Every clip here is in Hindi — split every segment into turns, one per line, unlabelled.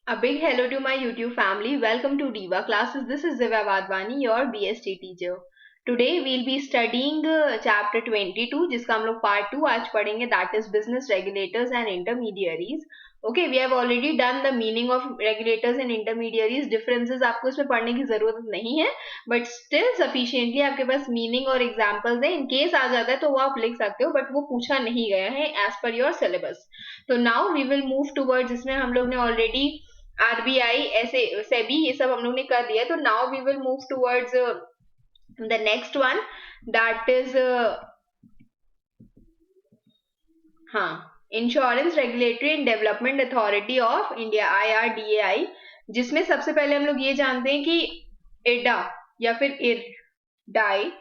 A big hello to my YouTube family. Welcome to Diva Classes. This is Divya Wadhwani, your BST teacher. Today we'll be studying chapter 22 जिसका हम लोग part 2 आज पढ़ेंगे, that is business regulators and intermediaries. Okay, we have already done the meaning of regulators and intermediaries. Differences आपको इसमें पढ़ने की जरूरत नहीं है, but still sufficiently आपके पास meaning और examples है. In case आ जाता है तो वो आप लिख सकते हो, but वो पूछा नहीं गया है as per your syllabus. तो now we will move towards, जिसमें हम लोग ने already आरबीआई ऐसे सेबी ये सब हम लोग ने कर दिया. तो now we will move towards the next one, that is हाँ, insurance regulatory and development authority of India, IRDAI, जिसमें सबसे पहले हम लोग ये जानते हैं कि इरडा या फिर इरडाई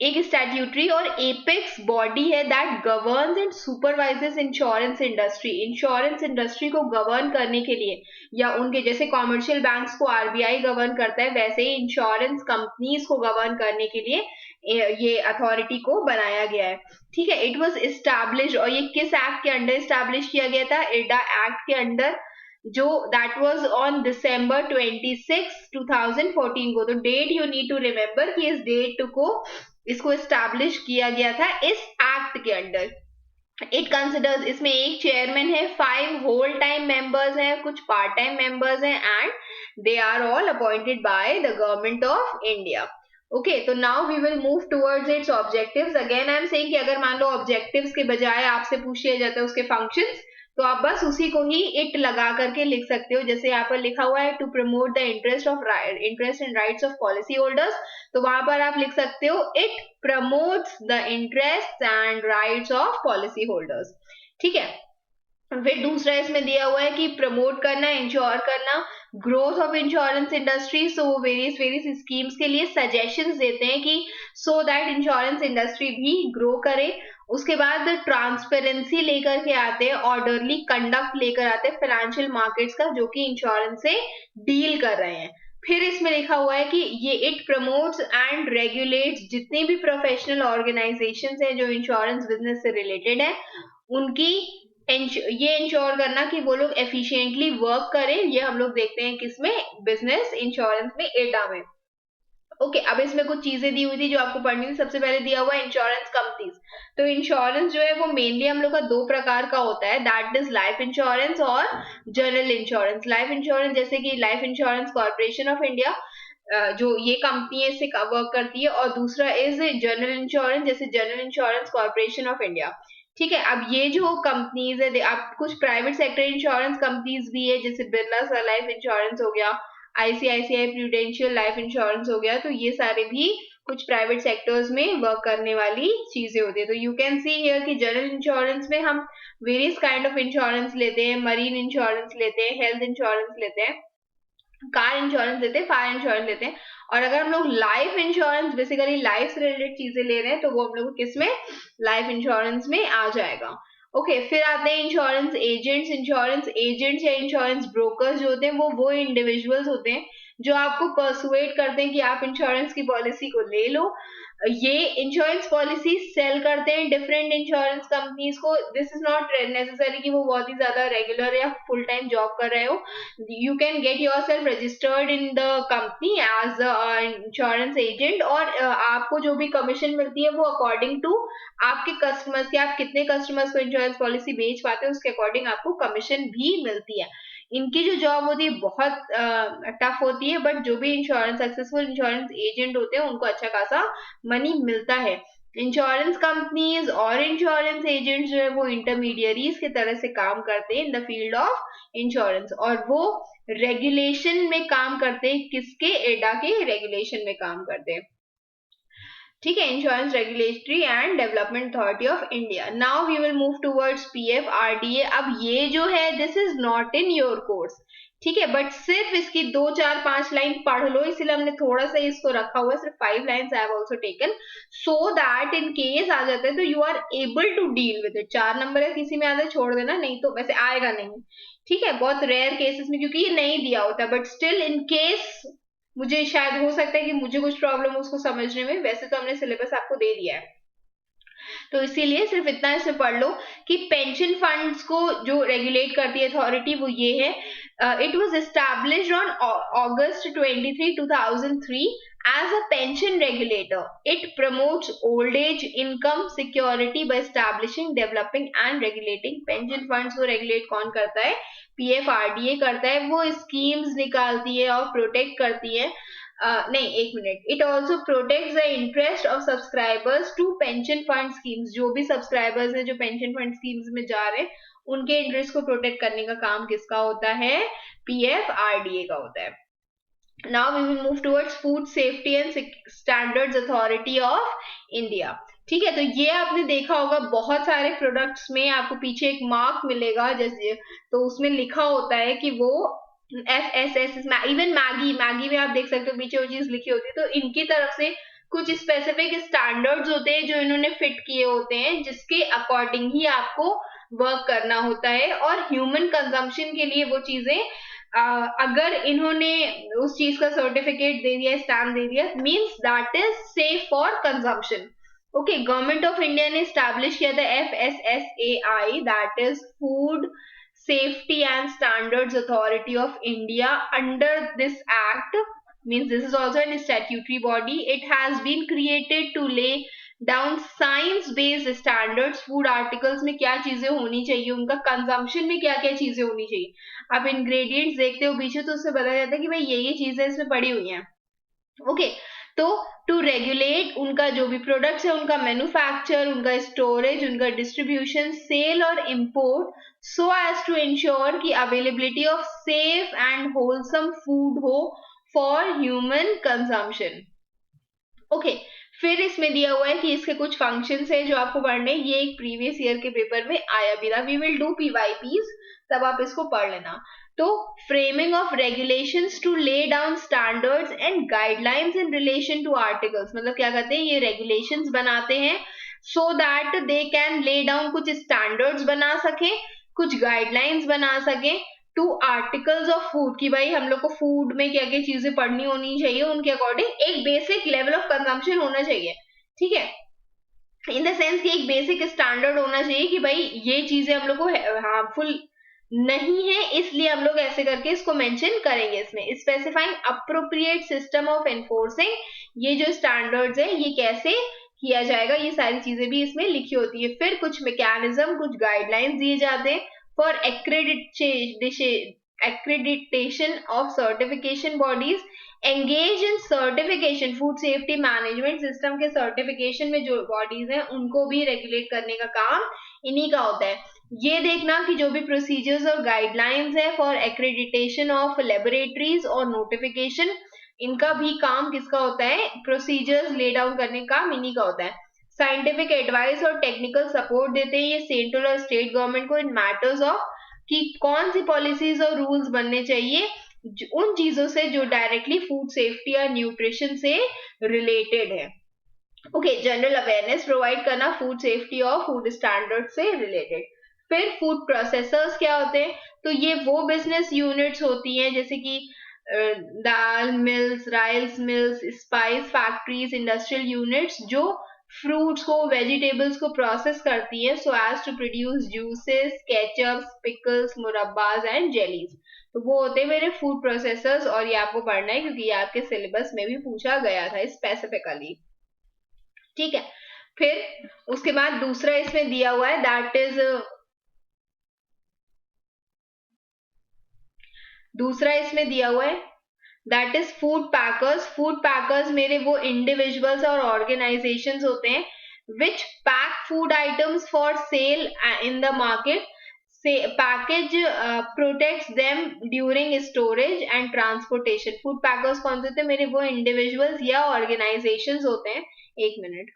एक स्टैट्यूटरी और एपेक्स बॉडी है that governs and supervises insurance industry. Insurance industry को गवर्न करने के लिए, या उनके जैसे कॉमर्शियल बैंक्स को आरबीआई गवर्न करता है, वैसे ही इंश्योरेंस कंपनीज को गवर्न करने के लिए ये अथॉरिटी को बनाया गया है. ठीक है, इट वाज एस्टैब्लिश, और ये किस एक्ट के अंडर एस्टैब्लिश किया गया था? इरडा एक्ट के अंडर, जो दैट वाज ऑन December 26, 2014 को. तो date you need to remember कि इस डेट को इसको एस्टैब्लिश किया गया था इस एक्ट के अंडर. इट कंसिडर्स, इसमें एक चेयरमैन है, 5 होल टाइम मेंबर्स हैं, कुछ पार्ट टाइम मेंबर्स हैं, and they are all appointed by the government of India. Okay, तो now we will move towards its objectives. Again I am saying कि अगर मान लो ऑब्जेक्टिव्स के बजाय आपसे पूछ लिया जाता है उसके फंक्शंस, तो आप बस उसी को ही इट लगा करके लिख सकते हो. जैसे यहाँ पर लिखा हुआ है to promote the interest and rights of policy holders, तो वहां पर आप लिख सकते हो it promotes the interest and rights of policy holders. ठीक है, फिर दूसरा इसमें दिया हुआ है कि प्रमोट करना, इंश्योर करना growth of insurance industry. So various schemes के लिए सजेशंस देते हैं कि सो दैट इंश्योरेंस इंडस्ट्री भी ग्रो करे. उसके बाद ट्रांसपेरेंसी लेकर के आते हैं, ऑर्डरली कंडक्ट लेकर आते हैं फाइनेंशियल मार्केट्स का, जो कि इंश्योरेंस से डील कर रहे हैं. फिर इसमें लिखा हुआ है कि ये इट प्रमोट्स एंड रेगुलेट्स जितनी भी प्रोफेशनल ऑर्गेनाइजेशंस हैं जो इंश्योरेंस बिजनेस से रिलेटेड है, उनकी ये इंश्योर करना कि वो लोग एफिशिएंटली वर्क करें. ये हम लोग देखते हैं किसमें? बिजनेस इंश्योरेंस में, इरडा में. ओके, अब इसमें कुछ चीजें दी हुई थी जो आपको पढ़नी थी. सबसे पहले दिया हुआ है इंश्योरेंस कंपनीज. तो इंश्योरेंस जो है वो मेनली हम लोग का 2 प्रकार का होता है, दैट इज लाइफ इंश्योरेंस और जनरल इंश्योरेंस. लाइफ इंश्योरेंस जैसे कि life insurance corporation of India, जो ये कंपनी है इससे वर्क करती है, और दूसरा इज जनरल इंश्योरेंस, जैसे general insurance corporation of India. ठीक है, अब ये जो कंपनीज है, आप कुछ प्राइवेट सेक्टर इंश्योरेंस कंपनीज भी है, जैसे बिरला लाइफ इंश्योरेंस हो गया, आईसीआईसीआई प्रूडेंशियल लाइफ इंश्योरेंस हो गया. तो ये सारे भी कुछ प्राइवेट सेक्टर्स में वर्क करने वाली चीजें होती है. तो यू कैन सी हियर कि जनरल इंश्योरेंस में हम वेरियस काइंड ऑफ इंश्योरेंस लेते हैं, मरीन इंश्योरेंस लेते हैं, हेल्थ इंश्योरेंस लेते हैं, कार इंश्योरेंस लेते हैं, फायर इंश्योरेंस लेते हैं. और अगर हम लोग लाइफ इंश्योरेंस, बेसिकली लाइफ से रिलेटेड चीजें ले रहे हैं, तो वो हम लोग किसमें? लाइफ इंश्योरेंस में आ जाएगा. ओके, फिर आते हैं इंश्योरेंस एजेंट्स. इंश्योरेंस एजेंट्स या इंश्योरेंस ब्रोकर्स जो होते हैं वो इंडिविजुअल्स होते हैं जो आपको परसुएट करते हैं कि आप इंश्योरेंस की पॉलिसी को ले लो. ये इंश्योरेंस पॉलिसी सेल करते हैं डिफरेंट इंश्योरेंस कंपनीज को. दिस इज नॉट नेसेसरी कि वो बहुत ही ज्यादा रेगुलर या फुल टाइम जॉब कर रहे हो. You can get yourself registered in the company as insurance agent, और आपको जो भी कमीशन मिलती है वो अकॉर्डिंग टू आपके कस्टमर्स के, आप कितने कस्टमर्स को इंश्योरेंस पॉलिसी बेच पाते हैं उसके अकॉर्डिंग आपको कमीशन भी मिलती है. इनकी जो जॉब होती है बहुत टफ होती है, बट जो भी इंश्योरेंस सक्सेसफुल इंश्योरेंस एजेंट होते हैं उनको अच्छा खासा मनी मिलता है. इंश्योरेंस कंपनीज और इंश्योरेंस एजेंट्स जो है वो इंटरमीडियरीज की तरह से काम करते हैं in the field of insurance, और वो रेगुलेशन में काम करते हैं. किसके? इरडा के रेगुलेशन में काम करते हैं. ठीक है, insurance regulatory and development authority of India. Now we will move towards PFRDA. अब ये जो है this is not in your course, ठीक है, बट सिर्फ इसकी 2, 4, 5 लाइन पढ़ लो, इसलिए हमने थोड़ा सा इसको रखा हुआ है. सिर्फ 5 lines I have also taken so that in case आ जाता है तो you are able to deal with it. 4 number है, किसी में आता है छोड़ देना, नहीं तो वैसे आएगा नहीं. ठीक है, बहुत रेयर केसेस में, क्योंकि ये नहीं दिया होता, बट स्टिल इन केस मुझे शायद हो सकता है कि मुझे कुछ प्रॉब्लम उसको समझने में. वैसे तो हमने सिलेबस आपको दे दिया है, तो इसीलिए सिर्फ इतना इससे पढ़ लो कि पेंशन फंड्स को जो रेगुलेट करती है अथॉरिटी वो ये है. It was established on August 23, 2003 as a pension regulator. It promotes old age income security by establishing, developing and regulating pension funds. को regulate कौन करता है? PFRDA करता है. वो schemes निकालती है और protect करती है. नहीं, एक minute. It also protects the interest of subscribers to pension fund schemes. जो भी subscribers हैं जो pension fund schemes में जा रहे हैं उनके इंटरेस्ट को प्रोटेक्ट करने का काम किसका होता है? PFRDA का होता है. Now we will move towards Food Safety and Standards Authority of India. ठीक है, तो ये आपने देखा होगा बहुत सारे प्रोडक्ट्स में आपको पीछे एक मार्क मिलेगा, जैसे तो उसमें लिखा होता है कि वो FSS, इवन मैगी में आप देख सकते हो पीछे वो चीज लिखी होती है. तो इनकी तरफ से कुछ स्पेसिफिक स्टैंडर्ड्स होते हैं जो इन्होंने फिट किए होते हैं, जिसके अकॉर्डिंग ही आपको वर्क करना होता है. और ह्यूमन कंजम्पशन के लिए वो चीजें अगर इन्होंने उस चीज का सर्टिफिकेट दे दिया, स्टैम्प दे दिया, means that is safe for consumption. Okay, government of India ने स्टैब्लिश किया था FSSAI, that is food safety and standards authority of India. Under this act, means this is also a statutory body, it has been created to lay down science based standards. Food articles में क्या चीजें होनी चाहिए, उनका कंजम्पशन में क्या क्या चीजें होनी चाहिए. आप इंग्रेडिएंट्स देखते हो पीछे तो उससे बताया जाता है कि भाई ये चीजें इसमें पड़ी हुई हैं. ओके, तो टू रेगुलेट उनका जो भी प्रोडक्ट्स है उनका मैन्युफैक्चर, उनका स्टोरेज, उनका डिस्ट्रीब्यूशन, सेल और import, so as to ensure की availability of safe and wholesome food हो फॉर ह्यूमन कंजम्पशन. ओके, फिर इसमें दिया हुआ है कि इसके कुछ फंक्शंस है जो आपको पढ़ने. ये एक प्रीवियस ईयर के पेपर में आया भी था. वी विल डू PYPs, तब आप इसको पढ़ लेना. तो framing of regulations to lay down standards and guidelines in relation to articles. मतलब क्या कहते हैं, ये रेगुलेशंस बनाते हैं so that they can lay down, कुछ स्टैंडर्ड्स बना सके, कुछ गाइडलाइंस बना सके टू आर्टिकल्स ऑफ फूड, कि भाई हम लोग को फूड में क्या क्या चीजें पढ़नी होनी चाहिए, उनके अकॉर्डिंग एक बेसिक लेवल ऑफ कंजम्पशन होना चाहिए. ठीक है, इन द सेंस कि एक बेसिक स्टैंडर्ड होना चाहिए कि भाई ये चीजें हम लोग को हार्मफुल नहीं है, इसलिए हम लोग ऐसे करके इसको मेंशन करेंगे इसमें. Specifying appropriate system of enforcing, ये जो स्टैंडर्ड्स है ये कैसे किया जाएगा, ये सारी चीजें भी इसमें लिखी होती है. फिर कुछ मैकेनिज्म, कुछ गाइडलाइंस दिए जाते हैं for accreditation of certification bodies engage in certification. Food safety management system के सर्टिफिकेशन में जो बॉडीज हैं उनको भी रेगुलेट करने का काम इन्हीं का होता है. ये देखना कि जो भी प्रोसीजर्स और गाइडलाइंस है फॉर एक्रेडिटेशन ऑफ लेबोरेटरीज और नोटिफिकेशन, इनका भी काम किसका होता है, प्रोसीजर्स ले डाउन करने का काम इन्हीं का होता है. साइंटिफिक एडवाइस और टेक्निकल सपोर्ट देते हैं ये सेंट्रल और स्टेट गवर्नमेंट को इन मैटर्स ऑफ कि कौन सी पॉलिसीज और रूल्स बनने चाहिए उन चीजों से जो डायरेक्टली फूड सेफ्टी या न्यूट्रिशन से रिलेटेड है. ओके, जनरल अवेयरनेस प्रोवाइड करना फूड सेफ्टी और फूड स्टैंडर्ड से रिलेटेड. फिर फूड प्रोसेसर्स क्या होते हैं, तो ये वो बिजनेस यूनिट्स होती हैं जैसे कि दाल mills, rice mills, spice factories, industrial units जो फ्रूट्स को, वेजिटेबल्स को प्रोसेस करती है so as to produce juices, ketchups, pickles, murabbas and jellies. तो वो होते हैं मेरे फूड प्रोसेसर्स, और ये आपको पढ़ना है क्योंकि ये आपके सिलेबस में भी पूछा गया था स्पेसिफिकली. ठीक है, फिर उसके बाद दूसरा इसमें दिया हुआ है दैट इज, दूसरा इसमें दिया हुआ है that is food packers. Food packers मेरे वो इंडिविजुअल्स और ऑर्गेनाइजेशंस होते हैं which pack food items for sale in the market. Package protects them during storage and transportation. Food packers कौन से होते हैं मेरे, वो इंडिविजुअल्स या ऑर्गेनाइजेशंस होते हैं. एक मिनट,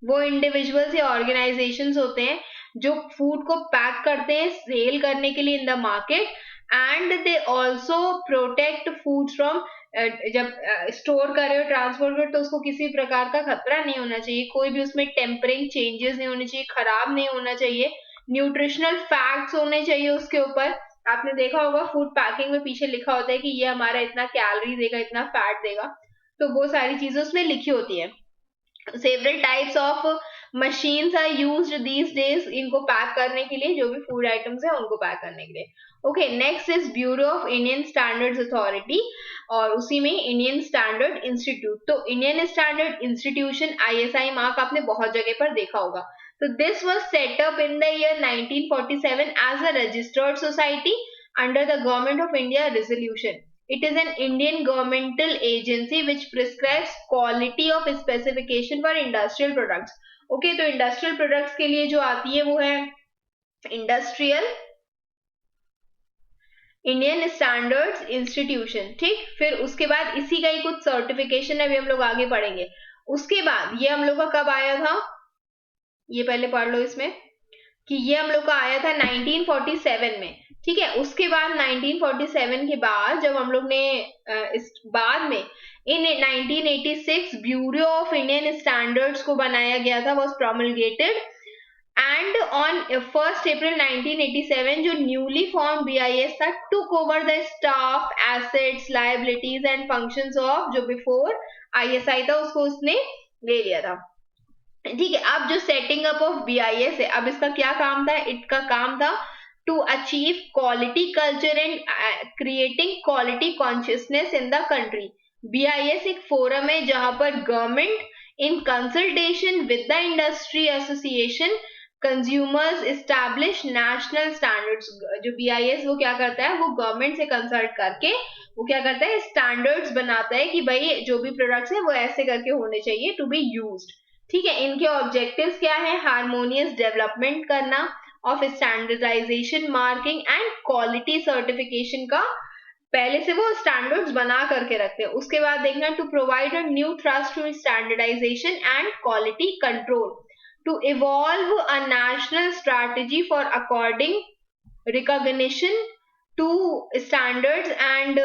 वो इंडिविजुअल्स या ऑर्गेनाइजेशंस होते हैं जो फूड को पैक करते हैं सेल करने के लिए इन the market, and they also protect food from, जब स्टोर कर रहे हो, ट्रांसपोर्ट कर रहे हो, तो उसको किसी प्रकार का खतरा नहीं होना चाहिए, कोई भी उसमें टेम्परिंग चेंजेस नहीं होने चाहिए, खराब नहीं होना चाहिए, न्यूट्रिशनल फैक्ट्स होने चाहिए उसके ऊपर. आपने देखा होगा फूड पैकिंग में पीछे लिखा होता है कि ये हमारा इतना कैलोरी देगा, इतना फैट देगा, तो वो सारी चीजें उसमें लिखी होती है. Several types of machines are used these days इनको पैक करने के लिए, जो भी फूड आइटम्स है उनको पैक करने के लिए। Okay, next is bureau of Indian standards authority, और उसी में इंडियन स्टैंडर्ड इंस्टीट्यूट। तो Indian standard institution ISI mark आपने बहुत जगह पर देखा होगा। तो this was set up in the year 1947 as a registered society under the Government of India resolution. It is an Indian governmental agency which prescribes quality of specification for industrial products. Okay, तो industrial products के लिए जो आती है वो है Industrial इंडियन स्टैंडर्ड्स इंस्टीट्यूशन। ठीक, फिर उसके बाद इसी का ही कुछ सर्टिफिकेशन है, अभी हम लोग आगे पढ़ेंगे। उसके बाद ये हम लोग का कब आया था, ये पहले पढ़ लो इसमें कि ये हम लोग का आया था 1947 में। ठीक है, उसके बाद 1947 के बाद जब हम लोग ने इस बाद में इन 1986 ब्यूरो ऑफ इंडियन स्टैंडर्ड्स को बनाया गया था, वॉज प्रोमलगेटेड, एंड ऑन 1 अप्रैल 1987 जो न्यूली फॉर्म BIS था took over the staff, assets, liabilities and functions of जो बिफोर ISI था उसको उसने ले लिया था। ठीक है, अब जो सेटिंग अप ऑफ BIS है, अब इसका क्या काम था, इसका काम था to achieve quality culture and creating quality consciousness in the country. BIS एक फोरम है जहां पर government in consultation with the industry association consumers establish national standards. जो BIS वो क्या करता है, वो गवर्नमेंट से कंसल्ट करके वो क्या करता है, स्टैंडर्ड्स बनाता है कि भाई जो भी प्रोडक्ट्स है वो ऐसे करके होने चाहिए टू बी यूज्ड। ठीक है, इनके ऑब्जेक्टिव्स क्या है, हार्मोनियस डेवलपमेंट करना of standardisation, marking and quality certification का पहले से वो स्टैंडर्ड्स बना करके रखते हैं। उसके बाद देखना to provide a new thrust to standardisation and quality control, to evolve a national strategy for according recognition to standards and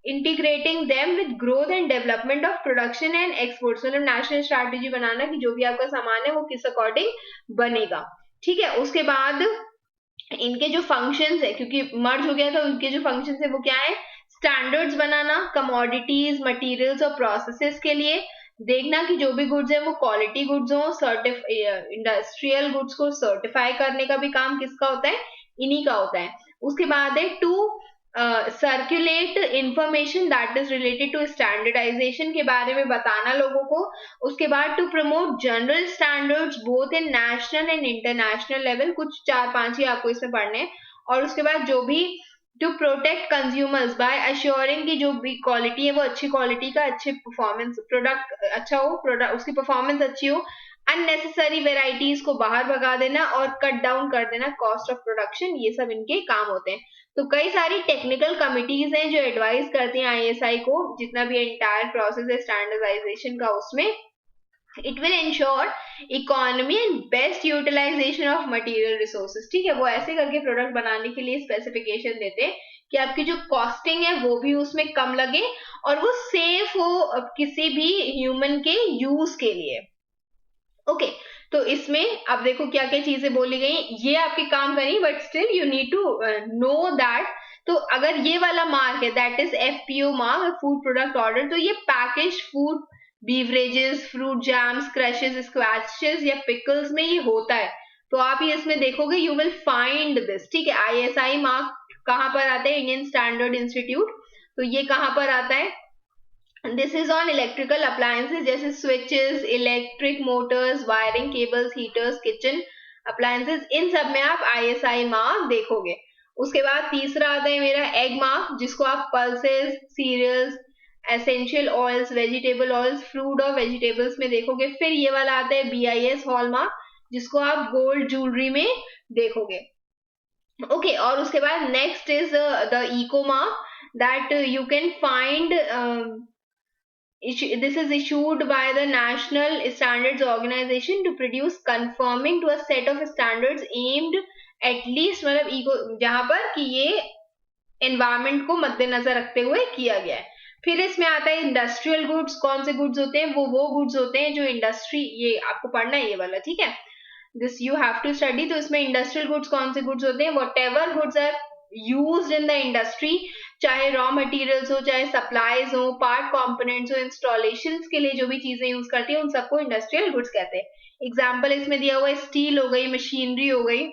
integrating them with growth and development of production and exports. मतलब नेशनल स्ट्रैटेजी बनाना कि जो भी आपका सामान है वो किस अकॉर्डिंग बनेगा। ठीक है, उसके बाद इनके जो फंक्शंस है, क्योंकि मर्ज हो गया था, उनके जो फंक्शंस है वो क्या है, स्टैंडर्ड्स बनाना कमोडिटीज, मटेरियल्स और प्रोसेसेस के लिए, देखना कि जो भी गुड्स है वो क्वालिटी गुड्स हो, इंडस्ट्रियल गुड्स को सर्टिफाई करने का भी काम किसका होता है, इन्हीं का होता है। उसके बाद है to circulate information that is related to standardisation के बारे में बताना लोगों को। उसके बाद to promote general standards both in national and international level, कुछ 4-5 ही आपको इसमें पढ़ने हैं। और उसके बाद जो भी to protect consumers by assuring की जो भी क्वालिटी है वो अच्छी क्वालिटी का, अच्छे परफॉर्मेंस प्रोडक्ट अच्छा हो, प्रोडक्ट उसकी परफॉर्मेंस अच्छी हो, अननेसेसरी वेराइटीज को बाहर भगा देना और कट डाउन कर देना कॉस्ट ऑफ प्रोडक्शन, ये सब इनके काम होते हैं। तो कई सारी टेक्निकल कमिटीज हैं जो एडवाइस करती हैं ISI को, जितना भी एंटायर प्रोसेस है स्टैंडर्डाइजेशन का, उसमें it will ensure economy and best utilisation of material resources. ठीक है, वो ऐसे करके प्रोडक्ट बनाने के लिए स्पेसिफिकेशन देते हैं कि आपकी जो कॉस्टिंग है वो भी उसमें कम लगे और वो सेफ हो किसी भी ह्यूमन के यूज के लिए। ओके, तो इसमें अब देखो क्या क्या चीजें बोली गई, ये आपके काम करें, but still you need to know that. तो अगर ये वाला मार्क है that is FPO mark, food product order, तो ये package food beverages, fruit jams, crushes, squashes या पिकल्स में ये होता है। तो आप ये इसमें देखोगे, यू विल फाइंड दिस। ठीक है, ISI मार्क कहाँ पर आता है, इंडियन स्टैंडर्ड इंस्टीट्यूट, तो ये कहाँ पर आता है, this is on electrical appliances जैसे switches, electric motors, wiring cables, heaters, kitchen appliances, इन सब में आप ISI मार्क देखोगे। उसके बाद तीसरा आता है मेरा एग मार्क, जिसको आप pulses, cereals, essential oils, vegetable oils, fruit और वेजिटेबल्स में देखोगे। फिर ये वाला आता है BIS हॉलमार्क, जिसको आप गोल्ड ज्वेलरी में देखोगे। ओके, और उसके बाद next is the eco mark that you can find, this is issued by the National Standards Organization to produce conforming to a set of standards aimed at least, मतलब इको जहां पर कि ये एनवायरमेंट को मद्देनजर रखते हुए किया गया है। फिर इसमें आता है इंडस्ट्रियल गुड्स, कौन से गुड्स होते हैं, वो गुड्स होते हैं जो इंडस्ट्री, ये आपको पढ़ना है ये वाला, ठीक है, this you have to study. तो इसमें इंडस्ट्रियल गुड्स कौन से गुड्स होते हैं, whatever goods are used in the industry, चाहे रॉ मटेरियल्स हो, चाहे सप्लाईज हो, पार्ट कंपोनेंट्स हो, इंस्टॉलेशंस के लिए जो भी चीजें यूज करती है उन सबको इंडस्ट्रियल गुड्स कहते हैं। एग्जाम्पल इसमें दिया हुआ है स्टील हो गई, मशीनरी हो गई,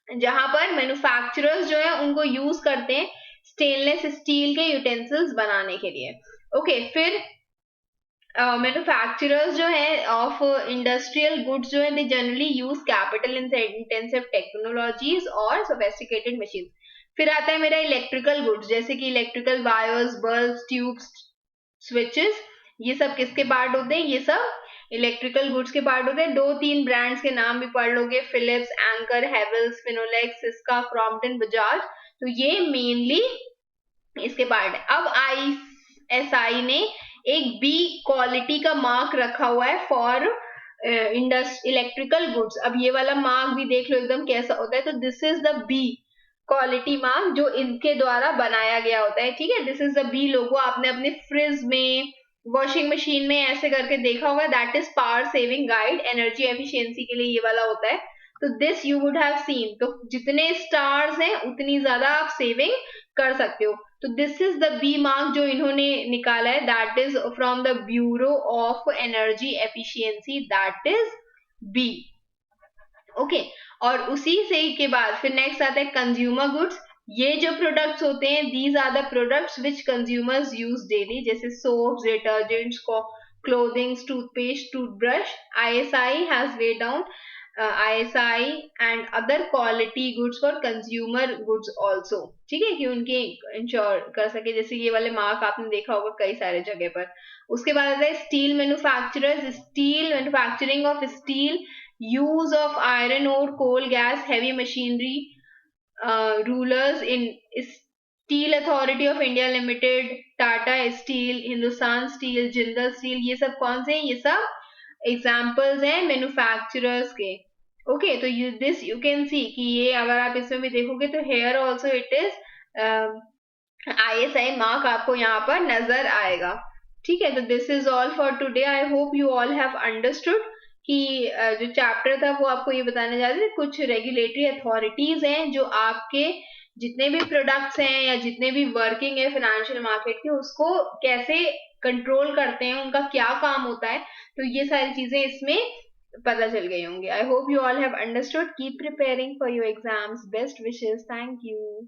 जहां पर मैन्युफैक्चरर्स जो है उनको यूज करते हैं स्टेनलेस स्टील के यूटेंसिल्स बनाने के लिए। ओके, फिर मैन्युफैक्चरर्स जो है ऑफ इंडस्ट्रियल गुड्स जो है they generally use capital intensive technologies और सोफेस्टिकेटेड मशीन। फिर आता है मेरा इलेक्ट्रिकल गुड्स, जैसे कि electrical wires, bulbs, tubes, switches, ये सब किसके पार्ट होते हैं? ये सब इलेक्ट्रिकल गुड्स के पार्ट होते हैं। 2-3 ब्रांड्स के नाम भी पढ़ लोगे, Philips, Anchor, Havells, Finolex, Syska, Crompton, Bajaj, तो ये मेनली इसके पार्ट है। अब ISI ने एक बी क्वालिटी का मार्क रखा हुआ है फॉर इलेक्ट्रिकल गुड्स। अब ये वाला मार्क भी देख लो एकदम कैसा होता है, तो this is the B quality mark जो इनके द्वारा बनाया गया होता है, ठीक है। This is the B logo, आपने अपने फ्रिज में, वॉशिंग मशीन में ऐसे करके देखा होगा, that is power saving guide, energy efficiency के लिए ये वाला होता है। तो this you would have seen, तो जितने स्टार्स हैं उतनी ज्यादा आप सेविंग कर सकते हो। तो this is the B mark जो इन्होंने निकाला है, that is from the bureau of energy efficiency, that is B. Okay, और उसी से के बाद फिर नेक्स्ट आता है कंज्यूमर गुड्स। ये जो प्रोडक्ट्स होते हैं, these are the products which consumers use daily, जैसे soaps, detergents, clothing, toothpaste, toothbrush. ISI has laid down ISI and other quality goods for consumer goods also, ठीक है, कि उनके इंश्योर कर सके, जैसे ये वाले मार्क आपने देखा होगा कई सारे जगह पर। उसके बाद आता है steel manufacturers, steel manufacturing of steel, use of iron ore, coal, gas, heavy machinery, rulers in Steel Authority of India Limited, Tata Steel, Hindustan Steel, Jindal Steel, ये सब कौन से हैं? ये सब एग्जाम्पल्स हैं मैन्युफैक्चरर्स के। ओके, तो दिस यू कैन सी कि ये अगर आप इसमें भी देखोगे तो here also it is ISI mark आपको यहाँ पर नजर आएगा, ठीक है। तो this is all for today. I hope you all have understood कि जो चैप्टर था वो आपको ये बताने जा रहे थे, कुछ रेगुलेटरी अथॉरिटीज हैं जो आपके जितने भी प्रोडक्ट्स हैं या जितने भी वर्किंग है फाइनेंशियल मार्केट के, उसको कैसे कंट्रोल करते हैं, उनका क्या काम होता है, तो ये सारी चीजें इसमें पता चल गई होंगी। आई hope you all have understood. Keep preparing for your exams, best wishes, thank you.